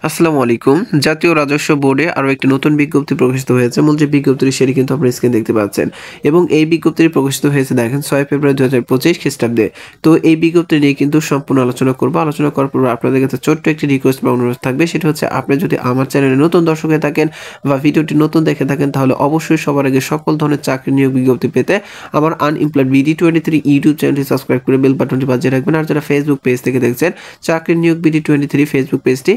আসসালামু আলাইকুম। জাতীয় রাজস্ব বোর্ডে আরো একটি নতুন বিজ্ঞপ্তি প্রকাশিত হয়েছে। মূল যে বিজ্ঞপ্তিটি সেটি কিন্তু আপনারা স্ক্রিনে দেখতে পাচ্ছেন। এবং এই বিজ্ঞপ্তিটি প্রকাশিত হয়েছে দেখেন ৬ ফেব্রুয়ারি ২০২৫ খ্রিস্টাব্দে। তো এই বিজ্ঞপ্তি নিয়ে কিন্তু সম্পূর্ণ আলোচনা করব। আলোচনা করার পূর্বে আপনাদের কাছে ছোট্ট একটি রিকোয়েস্ট বা অনুরোধ থাকবে। সেটা হচ্ছে আপনি যদি আমার চ্যানেলে নতুন দর্শক হয়ে থাকেন বা ভিডিওটি নতুন দেখে থাকেন তাহলে অবশ্যই সবার আগে সকল ধরনের চাকরি নিয়োগ বিজ্ঞপ্তি পেতে আমার আনএমপ্লয়েড BD23 ইউটিউব চ্যানেলটি সাবস্ক্রাইব করে বেল বাটনটি বাজিয়ে রাখবেন। আর যারা ফেসবুক পেজ থেকে দেখছেন চাকরি নিয়োগ BD23 ফেসবুক পেজটি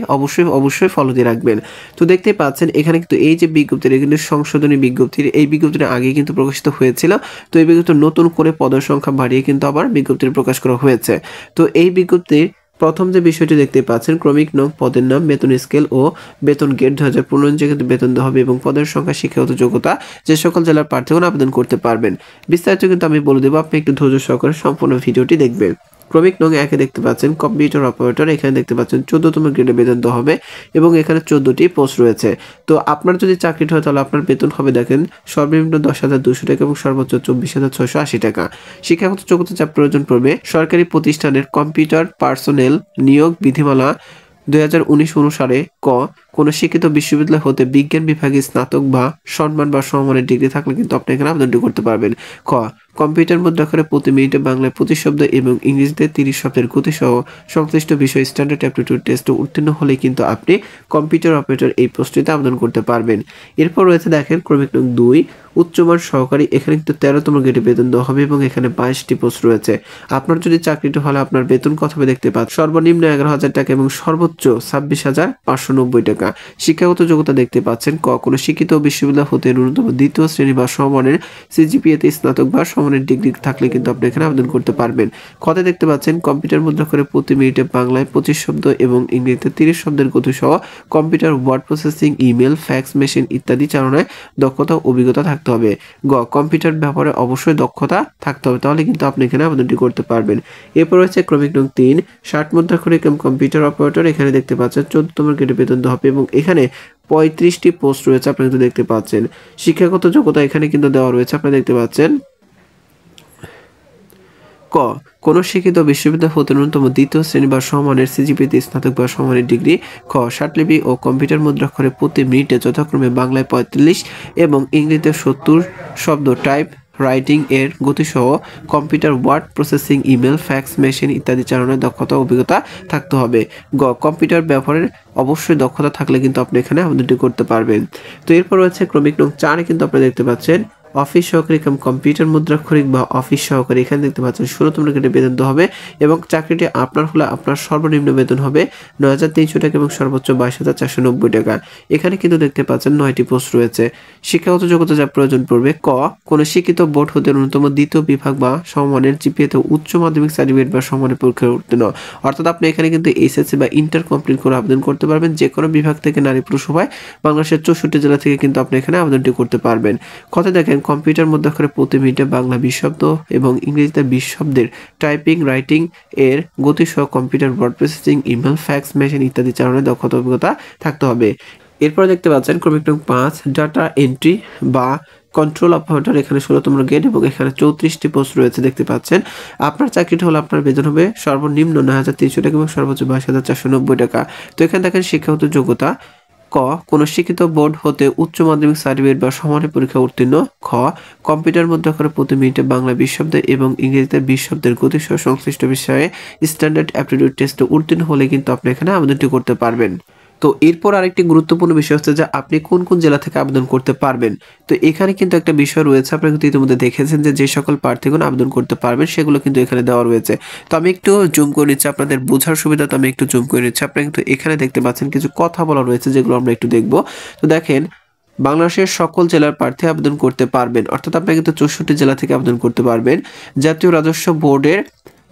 অবশ্যই ফলো দিয়ে রাখবেন। তো দেখতেই পাচ্ছেন এখানে কিন্তু এই যে বিজ্ঞপ্তির কিন্তু সংশোধনী বিজ্ঞপ্তির এই বিজ্ঞপ্তিটা আগে কিন্তু প্রকাশিত হয়েছিল। তো এই বিজ্ঞপ্তি নতুন করে পদের সংখ্যা বাড়িয়ে কিন্তু আবার বিজ্ঞপ্তি প্রকাশ করা হয়েছে। তো এই বিজ্ঞপ্তির প্রথম যে বিষয়টি দেখতে পাচ্ছেন ক্রমিক নং, পদের নাম, বেতন স্কেল ও বেতন গেট 2015 অনুযায়ী কিন্তু বেতন দেওয়া হবে এবং পদের সংখ্যা, শিক্ষাগত যোগ্যতা যে সকল জেলার প্রার্থীগণ আবেদন করতে পারবেন। বিস্তারিত কিন্তু আমি বলে দেবো, আপনি একটু ধৈর্য সহকারে সম্পূর্ণ ভিডিওটি দেখবেন। ক্রমিক নং 1 দেখতে পাচ্ছেন কম্পিউটার অপারেটর, এখানে দেখতে পাচ্ছেন 14তম গ্রেডে বেতন দেওয়া হবে এবং এখানে 14টি পোস্ট রয়েছে। তো আপনার যদি চাকরিটি হয় তাহলে আপনার বেতন হবে দেখেন সর্বনিম্ন 10,200 টাকা এবং সর্বোচ্চ 24,680 টাকা। শিক্ষাগত যোগ্যতা যা প্রয়োজন পড়বে সরকারি প্রতিষ্ঠানের কম্পিউটার পার্সোনেল নিয়োগ বিধিমালা 2019 অনুসারে কোনো শিক্ষিত বিশ্ববিদ্যালয় হতে বিজ্ঞান বিভাগে স্নাতক বা সম্মান বা সমমানের ডিগ্রি থাকলে কিন্তু আপনি এখানে আবেদনটি করতে পারবেন। কম্পিউটার মুদ্রাক্ষরে প্রতি মিনিটে বাংলায় 25 শব্দ এবং ইংরেজিতে 30 শব্দের গতি সহ সংশ্লিষ্ট বিষয় স্ট্যান্ডার্ড অ্যাপটিটিউড টেস্টে উত্তীর্ণ হলে কিন্তু আপনি কম্পিউটার অপারেটর এই পোস্টটিতে আবেদন করতে পারবেন। এরপর রয়েছে দেখেন ক্রমিক নং 2 উচ্চমান সহকারী, এখানে কিন্তু 13তম গ্রেডে বেতন দেওয়া হবে এবং এখানে 22টি পোস্ট রয়েছে। আপনার যদি চাকরিটি হলে আপনার বেতন কত হবে দেখতে পাচ্ছেন, সর্বনিম্ন 11,000 টাকা এবং সর্বোচ্চ 26,590 টাকা। শিক্ষাগত যোগ্যতা দেখতে পাচ্ছেন কোনো শিক্ষিত বিশ্ববিদ্যালয় হতে ন্যূনতম দ্বিতীয় শ্রেণী বা সমমানের সিজিপিএতে স্নাতক বা সমমানের ডিগ্রি থাকলে কিন্তু আপনি এখানে আবেদন করতে পারবেন। খতে দেখতে পাচ্ছেন কম্পিউটার মুদ্রাক্ষরে প্রতি মিনিটে বাংলায় 25 শব্দ এবং ইংরেজিতে 30 শব্দের গতি সহ computer word processing, email, fax machine ইত্যাদি চালনায় দক্ষতা ও অভিজ্ঞতা থাকতে হবে। কম্পিউটার ব্যাপারে অবশ্যই দক্ষতা থাকতে হবে, তাহলে কিন্তু আপনি এখানে আবেদনটি করতে পারবেন। এরপর রয়েছে ক্রমিক নং 3 60 মুদ্রাক্ষরে কম্পিউটার অপারেটর, এখানে দেখতে পাচ্ছেন 14তম গ্রেডে বেতন দেওয়া হবে এবং এখানে 35টি পোস্ট রয়েছে আপনি কিন্তু দেখতে পাচ্ছেন। শিক্ষাগত যোগ্যতা এখানে কিন্তু দেওয়া রয়েছে, আপনি দেখতে পাচ্ছেন কোনো শিক্ষিত বিশ্ববিদ্যালয় হতে ন্যূনতম দ্বিতীয় শ্রেণী বা সমমানের সিজিপিএতে স্নাতক বা সমমানের ডিগ্রি। ষাটলিপি ও কম্পিউটার মুদ্রাক্ষরে প্রতি মিনিটে যথাক্রমে বাংলায় 45 এবং ইংরেজিতে 70 শব্দ টাইপ রাইটিং এর গতিসহ computer word processing, email, fax machine ইত্যাদি চালানোর দক্ষতা অভিজ্ঞতা থাকতে হবে। কম্পিউটার ব্যবহারের অবশ্যই দক্ষতা থাকলে কিন্তু আপনি এখানে আবেদনটি করতে পারবেন। তো এরপর রয়েছে ক্রমিক নং 4 কিন্তু আপনি দেখতে পাচ্ছেন অফিস সহকারী কম্পিউটার মুদ্রাক্ষরিক বা অফিস সহকারী, এখানে দেখতে পাচ্ছেন 16তম গ্রেডে বেতন দেওয়া হবে এবং চাকরিটি আপনার হলে আপনার সর্বনিম্ন বেতন হবে 9,300 টাকা এবং সর্বোচ্চ 22,490 টাকা। এখানে কিন্তু দেখতে পাচ্ছেন 9টি পোস্ট রয়েছে। শিক্ষাগত যোগ্যতা যা প্রয়োজন পড়বে কোনো শিক্ষিত বোর্ড হতে ন্যূনতম দ্বিতীয় বিভাগ বা সমমানের জিপিএতে উচ্চ মাধ্যমিক সার্টিফিকেট বা সমমানের পরীক্ষায় উত্তীর্ণ, অর্থাৎ আপনি এখানে কিন্তু এসএসসি বা ইন্টার কমপ্লিট করে আবেদন করতে পারবেন। যে কোনো বিভাগ থেকে নারী পুরুষ উভয় বাংলাদেশের 64 জেলা থেকে কিন্তু আপনি এখানে আবেদনটি করতে পারবেন। কথা দেখেন কম্পিউটার মুদ্রাক্ষরে প্রতি মিনিটে বাংলা 20 শব্দ এবং ইংরেজিতে 20 শব্দের টাইপিং রাইটিং এর গতি সহ computer word processing, email, fax machine ইত্যাদি চালানোর দক্ষতা অভিজ্ঞতা থাকতে হবে। এরপর দেখতে পাচ্ছেন ক্রমিক নং 5 ডাটা এন্ট্রি বা কন্ট্রোল অপারেটর, এখানে 16তম গ্রেড এবং এখানে 34টি পোস্ট রয়েছে দেখতে পাচ্ছেন। আপনার চাকরিটা হলে আপনার বেতন হবে সর্বনিম্ন 9,300 টাকা এবং সর্বোচ্চ 22,490 টাকা। তো এখানে দেখেন শিক্ষাগত যোগ্যতা কোনো শিক্ষিত বোর্ড হতে উচ্চ মাধ্যমিক সার্টিফিকেট বা সমানের পরীক্ষা উত্তীর্ণ। কম্পিউটার মুদ্রাক্ষরে প্রতি মিনিটে বাংলা 20 শব্দ এবং ইংরেজিতে 20 শব্দের গতিসহ সংশ্লিষ্ট বিষয়ে স্ট্যান্ডার্ড অ্যাপটিটিউড টেস্টে উত্তীর্ণ হলে কিন্তু আপনি এখানে আবেদনটি করতে পারবেন। তো এরপর আরেকটি গুরুত্বপূর্ণ বিষয় হচ্ছে যে আপনি কোন কোন জেলা থেকে আবেদন করতে পারবেন। তো এখানে কিন্তু একটা বিষয় রয়েছে, আপনারা কিন্তু ইতিমধ্যে দেখেছেন যে সকল প্রার্থীগণ আবেদন করতে পারবেন সেগুলো কিন্তু এখানে দেওয়া রয়েছে। তো আমি একটু জুম করে নিচ্ছি আপনাদের বোঝার সুবিধাতে, আমি একটু জুম করে নিচ্ছি। আপনারা কিন্তু এখানে দেখতে পাচ্ছেন কিছু কথা বলা রয়েছে যেগুলো আমরা একটু দেখব। তো দেখেন বাংলাদেশের সকল জেলার প্রার্থী আবেদন করতে পারবেন, অর্থাৎ আপনি কিন্তু 64 জেলা থেকে আবেদন করতে পারবেন। জাতীয় রাজস্ব বোর্ডের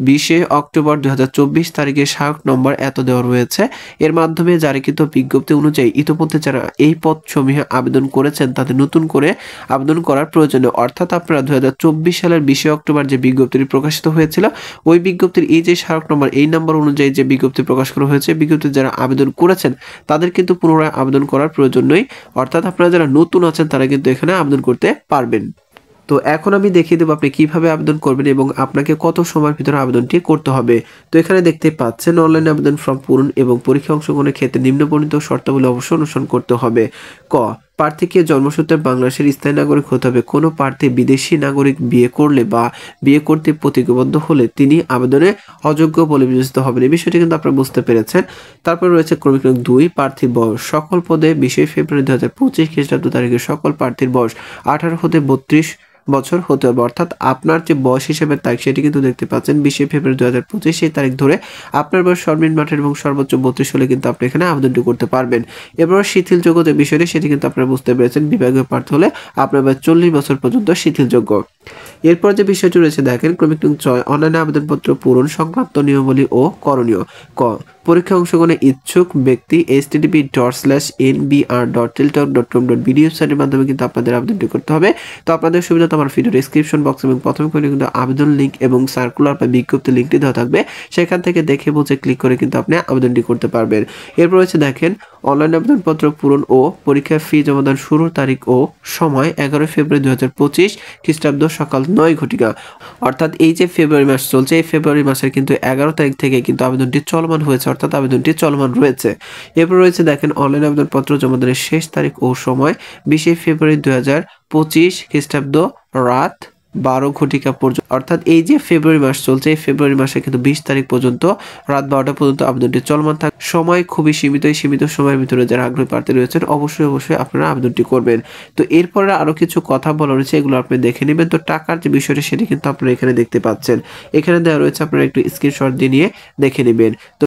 20 অক্টোবর 2024 তারিখে সহায়ক নম্বর এত দেওয়া রয়েছে। এর মাধ্যমে জারিকৃত বিজ্ঞপ্তি অনুযায়ী ইতোমধ্যে যারা এই পদসমূহে আবেদন করেছেন তাদের নতুন করে আবেদন করার প্রয়োজন, অর্থাৎ আপনারা 2024 সালের 20 অক্টোবর যে বিজ্ঞপ্তিটি প্রকাশিত হয়েছিল ওই বিজ্ঞপ্তির এই যে সহায়ক নম্বর এই নম্বর অনুযায়ী যে বিজ্ঞপ্তি প্রকাশ করা হয়েছে, বিজ্ঞপ্তি যারা আবেদন করেছেন তাদের কিন্তু পুনরায় আবেদন করার প্রয়োজন নেই, অর্থাৎ আপনারা যারা নতুন আছেন তারা কিন্তু এখানে আবেদন করতে পারবেন। তো এখন আমি দেখিয়ে দেবো আপনি কিভাবে আবেদন করবেন এবং আপনাকে কত সময়ের ভিতরে আবেদনটি করতে হবে। তো এখানে দেখতে পাচ্ছেন অনলাইন আবেদন ফর্ম পূরণ এবং পরীক্ষা অংশগ্রহণের ক্ষেত্রে নিম্নবর্ণিত শর্তাবলী অবশ্যই অনুসরণ করতে হবে। ক, প্রার্থীকে জন্মসূত্রে বাংলাদেশের স্থায়ী নাগরিক হতে হবে। কোনো প্রার্থী বিদেশি নাগরিক বিয়ে করলে বা বিয়ে করতে প্রতিজ্ঞাবদ্ধ হলে তিনি আবেদনে অযোগ্য বলে বিবেচিত হবেন। এই বিষয়টি কিন্তু আপনারা বুঝতে পেরেছেন। তারপর রয়েছে ক্রমিক নিয়োগ 2, প্রার্থীর বয়স। সকল পদে 20 ফেব্রুয়ারি 2025 খ্রিস্টাব্দ তারিখে সকল প্রার্থীর বয়স 18 হতে 32 বছর হতে হবে। অর্থাৎ আপনার যে বয়স হিসেবের তারিখ সেটি কিন্তু দেখতে পাচ্ছেন 20 ফেব্রুয়ারি 2025 সেই তারিখ ধরে আপনার বয়স সর্বনিম্ন 18 এবং সর্বোচ্চ 32 হলে কিন্তু আপনি এখানে আবেদনটি করতে পারবেন। এবার শিথিলযোগ্য যে বিষয়টি সেটি কিন্তু আপনারা বুঝতে পেরেছেন। বিভাগীয় প্রার্থী হলে আপনার বয়স 40 বছর পর্যন্ত শিথিলযোগ্য। এরপর যে বিষয়টি রয়েছে দেখেন ক্রমিক নিয়োগ 6, অনলাইনে আবেদনপত্র পূরণ সংক্রান্ত নিয়মাবলী ও করণীয়। ক, পরীক্ষা অংশগ্রহণে ইচ্ছুক ব্যক্তি http://nbr.tiltalk.com.bd ওয়েবসাইটের মাধ্যমে কিন্তু আপনাদের আবেদনটি করতে হবে। তো আপনাদের সুবিধা আমার ভিডিও ডেসক্রিপশন বক্স এবং প্রথমে করে কিন্তু আবেদন লিঙ্ক এবং সার্কুলার বা বিজ্ঞপ্তি লিঙ্কটি দেওয়া থাকবে, সেখান থেকে দেখে বুঝে ক্লিক করে কিন্তু আপনি আবেদনটি করতে পারবেন। এরপর রয়েছে দেখেন অনলাইন আবেদনপত্র পূরণ ও পরীক্ষার ফি জমাদান শুরুর তারিখ ও সময় 11 ফেব্রুয়ারি 2025 খ্রিস্টাব্দ সকাল 9 ঘটিকা। অর্থাৎ এই যে ফেব্রুয়ারি মাস চলছে এই ফেব্রুয়ারি মাসের কিন্তু 11 তারিখ থেকে কিন্তু আবেদনটি চলমান হয়েছে, অর্থাৎ আবেদনটি চলমান রয়েছে। এরপর রয়েছে দেখেন অনলাইন আবেদনপত্র জমাদানের শেষ তারিখ ও সময় 20 ফেব্রুয়ারি 2025 খ্রিস্টাব্দ রাত 12 ঘটিকা পর্যন্ত। অর্থাৎ এই যে ফেব্রুয়ারি মাস চলছে এই ফেব্রুয়ারি মাসে কিন্তু 20 তারিখ পর্যন্ত রাত 12টা পর্যন্ত আবেদনটি চলমান থাকে। সময় খুবই সীমিত, এই সীমিত সময়ের ভিতরে যারা আগ্রহী প্রার্থী রয়েছেন অবশ্যই আপনারা আবেদনটি করবেন। তো এরপরে আরো কিছু কথা বলা রয়েছে, এগুলো আপনি দেখে নেবেন। তো টাকার যে বিষয়টা সেটি কিন্তু আপনারা এখানে দেখতে পাচ্ছেন, এখানে দেওয়া রয়েছে, আপনারা একটু স্ক্রিনশট দিয়ে নিয়ে দেখে নেবেন। তো